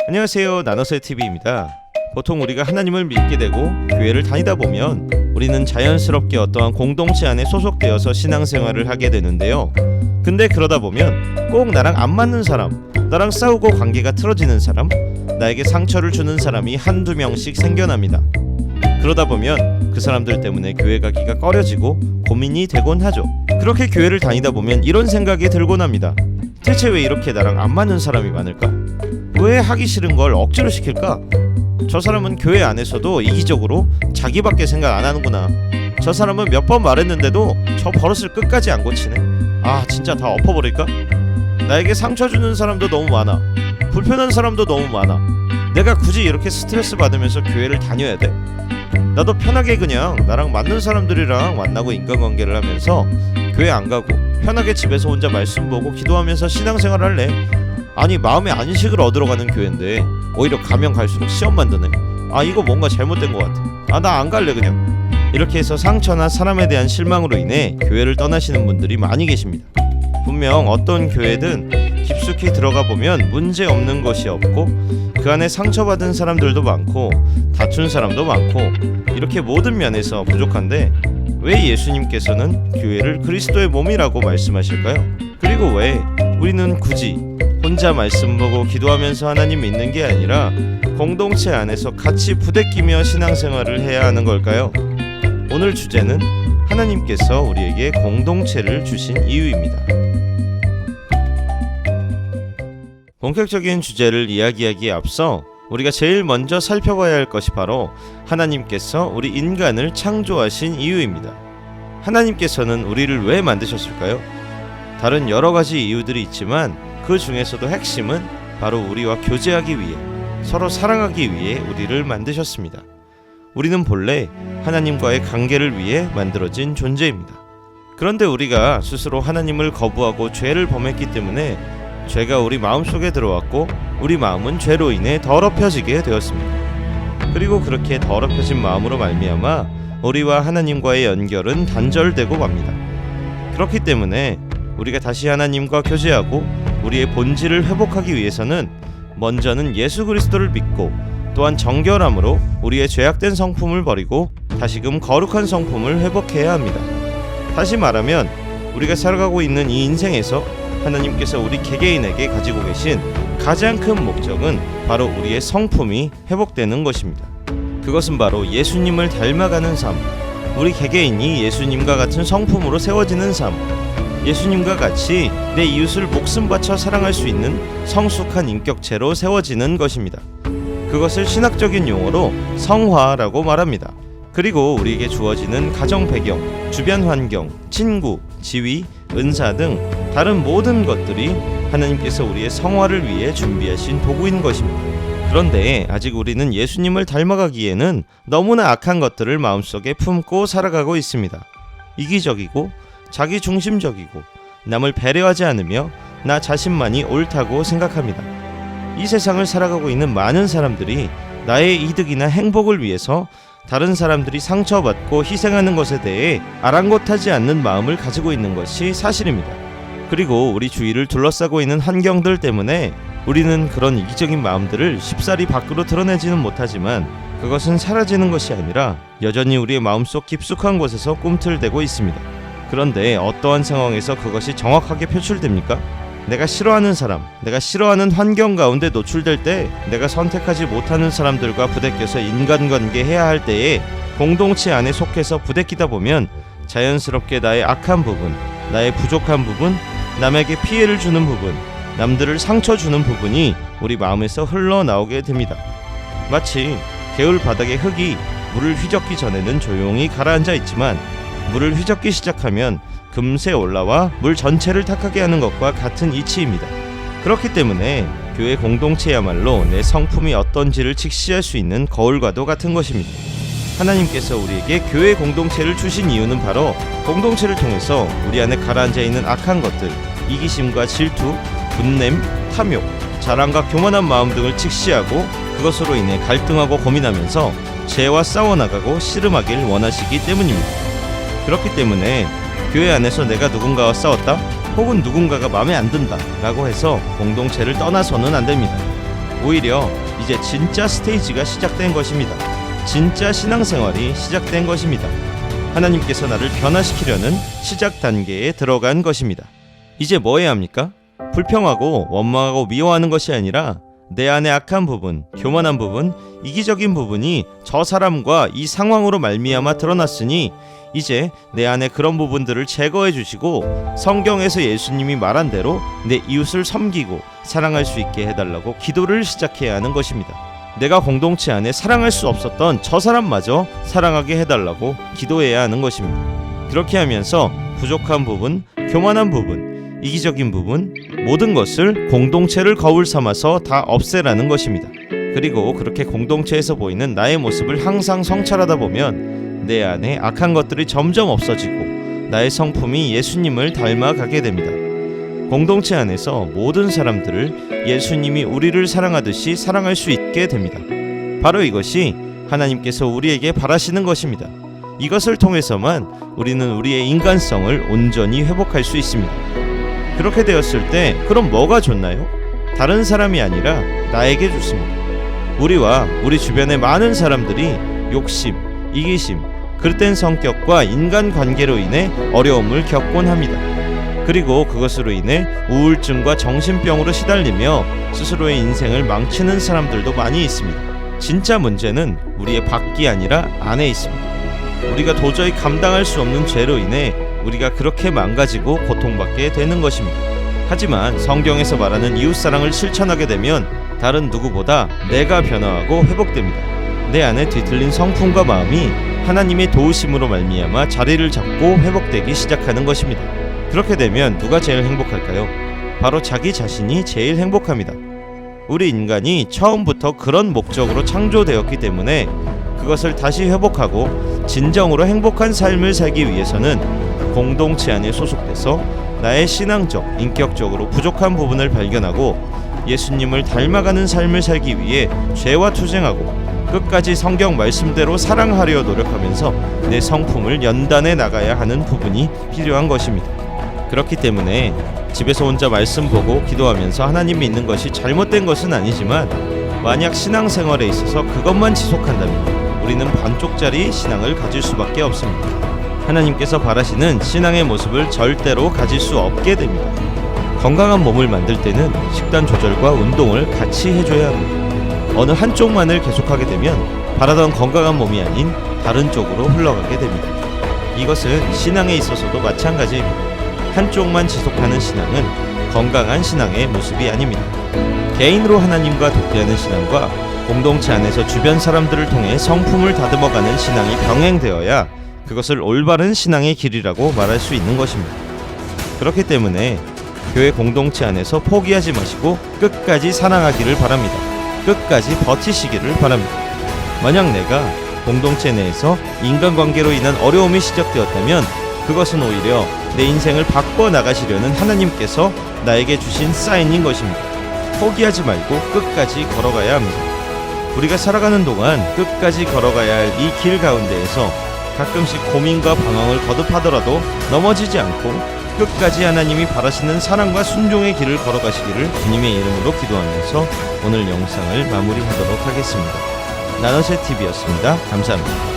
안녕하세요, 나노새 TV입니다. 보통 우리가 하나님을 믿게 되고 교회를 다니다 보면 우리는 자연스럽게 어떠한 공동체 안에 소속되어서 신앙생활을 하게 되는데요. 근데 그러다 보면 꼭 나랑 안 맞는 사람, 나랑 싸우고 관계가 틀어지는 사람, 나에게 상처를 주는 사람이 한두 명씩 생겨납니다. 그러다 보면 그 사람들 때문에 교회 가기가 꺼려지고 고민이 되곤 하죠. 그렇게 교회를 다니다 보면 이런 생각이 들곤 합니다. 대체 왜 이렇게 나랑 안 맞는 사람이 많을까? 왜 하기 싫은 걸 억지로 시킬까? 저 사람은 교회 안에서도 이기적으로 자기밖에 생각 안 하는구나. 저 사람은 몇 번 말했는데도 저 버릇을 끝까지 안 고치네. 아, 진짜 다 엎어버릴까? 나에게 상처 주는 사람도 너무 많아. 불편한 사람도 너무 많아. 내가 굳이 이렇게 스트레스 받으면서 교회를 다녀야 돼? 나도 편하게 그냥 나랑 맞는 사람들이랑 만나고 인간관계를 하면서 교회 안 가고 편하게 집에서 혼자 말씀 보고 기도하면서 신앙생활 할래. 아니, 마음의 안식을 얻으러 가는 교회인데 오히려 가면 갈수록 시험만 드네. 아, 이거 뭔가 잘못된 것 같아. 아, 나 안 갈래 그냥. 이렇게 해서 상처나 사람에 대한 실망으로 인해 교회를 떠나시는 분들이 많이 계십니다. 분명 어떤 교회든 깊숙이 들어가 보면 문제 없는 것이 없고 그 안에 상처받은 사람들도 많고 다툰 사람도 많고 이렇게 모든 면에서 부족한데 왜 예수님께서는 교회를 그리스도의 몸이라고 말씀하실까요? 그리고 왜 우리는 굳이 혼자 말씀 보고 기도하면서 하나님 믿는 게 아니라 공동체 안에서 같이 부대끼며 신앙생활을 해야 하는 걸까요? 오늘 주제는 하나님께서 우리에게 공동체를 주신 이유입니다. 본격적인 주제를 이야기하기에 앞서 우리가 제일 먼저 살펴봐야 할 것이 바로 하나님께서 우리 인간을 창조하신 이유입니다. 하나님께서는 우리를 왜 만드셨을까요? 다른 여러 가지 이유들이 있지만 그 중에서도 핵심은 바로 우리와 교제하기 위해, 서로 사랑하기 위해 우리를 만드셨습니다. 우리는 본래 하나님과의 관계를 위해 만들어진 존재입니다. 그런데 우리가 스스로 하나님을 거부하고 죄를 범했기 때문에 죄가 우리 마음속에 들어왔고 우리 마음은 죄로 인해 더럽혀지게 되었습니다. 그리고 그렇게 더럽혀진 마음으로 말미암아 우리와 하나님과의 연결은 단절되고 맙니다. 그렇기 때문에 우리가 다시 하나님과 교제하고 우리의 본질을 회복하기 위해서는 먼저는 예수 그리스도를 믿고 또한 정결함으로 우리의 죄악된 성품을 버리고 다시금 거룩한 성품을 회복해야 합니다. 다시 말하면 우리가 살아가고 있는 이 인생에서 하나님께서 우리 개개인에게 가지고 계신 가장 큰 목적은 바로 우리의 성품이 회복되는 것입니다. 그것은 바로 예수님을 닮아가는 삶, 우리 개개인이 예수님과 같은 성품으로 세워지는 삶, 예수님과 같이 내 이웃을 목숨 바쳐 사랑할 수 있는 성숙한 인격체로 세워지는 것입니다. 그것을 신학적인 용어로 성화라고 말합니다. 그리고 우리에게 주어지는 가정 배경, 주변 환경, 친구, 지위, 은사 등 다른 모든 것들이 하나님께서 우리의 성화를 위해 준비하신 도구인 것입니다. 그런데 아직 우리는 예수님을 닮아가기에는 너무나 악한 것들을 마음속에 품고 살아가고 있습니다. 이기적이고 자기중심적이고 남을 배려하지 않으며 나 자신만이 옳다고 생각합니다. 이 세상을 살아가고 있는 많은 사람들이 나의 이득이나 행복을 위해서 다른 사람들이 상처받고 희생하는 것에 대해 아랑곳하지 않는 마음을 가지고 있는 것이 사실입니다. 그리고 우리 주위를 둘러싸고 있는 환경들 때문에 우리는 그런 이기적인 마음들을 쉽사리 밖으로 드러내지는 못하지만 그것은 사라지는 것이 아니라 여전히 우리의 마음속 깊숙한 곳에서 꿈틀대고 있습니다. 그런데 어떠한 상황에서 그것이 정확하게 표출됩니까? 내가 싫어하는 사람, 내가 싫어하는 환경 가운데 노출될 때, 내가 선택하지 못하는 사람들과 부대껴서 인간관계 해야 할 때에 공동체 안에 속해서 부대끼다 보면 자연스럽게 나의 악한 부분, 나의 부족한 부분, 남에게 피해를 주는 부분, 남들을 상처 주는 부분이 우리 마음에서 흘러나오게 됩니다. 마치 개울 바닥의 흙이 물을 휘젓기 전에는 조용히 가라앉아 있지만 물을 휘젓기 시작하면 금세 올라와 물 전체를 탁하게 하는 것과 같은 이치입니다. 그렇기 때문에 교회 공동체야말로 내 성품이 어떤지를 직시할 수 있는 거울과도 같은 것입니다. 하나님께서 우리에게 교회 공동체를 주신 이유는 바로 공동체를 통해서 우리 안에 가라앉아 있는 악한 것들, 이기심과 질투, 분냄, 탐욕, 자랑과 교만한 마음 등을 직시하고 그것으로 인해 갈등하고 고민하면서 죄와 싸워나가고 씨름하길 원하시기 때문입니다. 그렇기 때문에 교회 안에서 내가 누군가와 싸웠다 혹은 누군가가 마음에 안 든다 라고 해서 공동체를 떠나서는 안 됩니다. 오히려 이제 진짜 스테이지가 시작된 것입니다. 진짜 신앙생활이 시작된 것입니다. 하나님께서 나를 변화시키려는 시작 단계에 들어간 것입니다. 이제 뭐 해야 합니까? 불평하고 원망하고 미워하는 것이 아니라 내 안에 악한 부분, 교만한 부분, 이기적인 부분이 저 사람과 이 상황으로 말미암아 드러났으니 이제 내 안에 그런 부분들을 제거해 주시고 성경에서 예수님이 말한 대로 내 이웃을 섬기고 사랑할 수 있게 해달라고 기도를 시작해야 하는 것입니다. 내가 공동체 안에 사랑할 수 없었던 저 사람마저 사랑하게 해달라고 기도해야 하는 것입니다. 그렇게 하면서 부족한 부분, 교만한 부분, 이기적인 부분, 모든 것을 공동체를 거울 삼아서 다 없애라는 것입니다. 그리고 그렇게 공동체에서 보이는 나의 모습을 항상 성찰하다 보면 내 안에 악한 것들이 점점 없어지고 나의 성품이 예수님을 닮아가게 됩니다. 공동체 안에서 모든 사람들을 예수님이 우리를 사랑하듯이 사랑할 수 있게 됩니다. 바로 이것이 하나님께서 우리에게 바라시는 것입니다. 이것을 통해서만 우리는 우리의 인간성을 온전히 회복할 수 있습니다. 그렇게 되었을 때 그럼 뭐가 좋나요? 다른 사람이 아니라 나에게 좋습니다. 우리와 우리 주변의 많은 사람들이 욕심, 이기심, 그릇된 성격과 인간관계로 인해 어려움을 겪곤 합니다. 그리고 그것으로 인해 우울증과 정신병으로 시달리며 스스로의 인생을 망치는 사람들도 많이 있습니다. 진짜 문제는 우리의 밖이 아니라 안에 있습니다. 우리가 도저히 감당할 수 없는 죄로 인해 우리가 그렇게 망가지고 고통받게 되는 것입니다. 하지만 성경에서 말하는 이웃사랑을 실천하게 되면 다른 누구보다 내가 변화하고 회복됩니다. 내 안에 뒤틀린 성품과 마음이 하나님의 도우심으로 말미암아 자리를 잡고 회복되기 시작하는 것입니다. 그렇게 되면 누가 제일 행복할까요? 바로 자기 자신이 제일 행복합니다. 우리 인간이 처음부터 그런 목적으로 창조되었기 때문에 그것을 다시 회복하고 진정으로 행복한 삶을 살기 위해서는 공동체 안에 소속돼서 나의 신앙적, 인격적으로 부족한 부분을 발견하고 예수님을 닮아가는 삶을 살기 위해 죄와 투쟁하고 끝까지 성경 말씀대로 사랑하려 노력하면서 내 성품을 연단해 나가야 하는 부분이 필요한 것입니다. 그렇기 때문에 집에서 혼자 말씀 보고 기도하면서 하나님 믿는 것이 잘못된 것은 아니지만 만약 신앙생활에 있어서 그것만 지속한다면 우리는 반쪽짜리 신앙을 가질 수밖에 없습니다. 하나님께서 바라시는 신앙의 모습을 절대로 가질 수 없게 됩니다. 건강한 몸을 만들 때는 식단 조절과 운동을 같이 해줘야 합니다. 어느 한쪽만을 계속하게 되면 바라던 건강한 몸이 아닌 다른 쪽으로 흘러가게 됩니다. 이것은 신앙에 있어서도 마찬가지입니다. 한쪽만 지속하는 신앙은 건강한 신앙의 모습이 아닙니다. 개인으로 하나님과 독대하는 신앙과 공동체 안에서 주변 사람들을 통해 성품을 다듬어가는 신앙이 병행되어야 그것을 올바른 신앙의 길이라고 말할 수 있는 것입니다. 그렇기 때문에 교회 공동체 안에서 포기하지 마시고 끝까지 사랑하기를 바랍니다. 끝까지 버티시기를 바랍니다. 만약 내가 공동체 내에서 인간관계로 인한 어려움이 시작되었다면 그것은 오히려 내 인생을 바꿔나가시려는 하나님께서 나에게 주신 사인인 것입니다. 포기하지 말고 끝까지 걸어가야 합니다. 우리가 살아가는 동안 끝까지 걸어가야 할 이 길 가운데에서 가끔씩 고민과 방황을 거듭하더라도 넘어지지 않고 끝까지 하나님이 바라시는 사랑과 순종의 길을 걸어가시기를 주님의 이름으로 기도하면서 오늘 영상을 마무리하도록 하겠습니다. 나너셋TV였습니다. 감사합니다.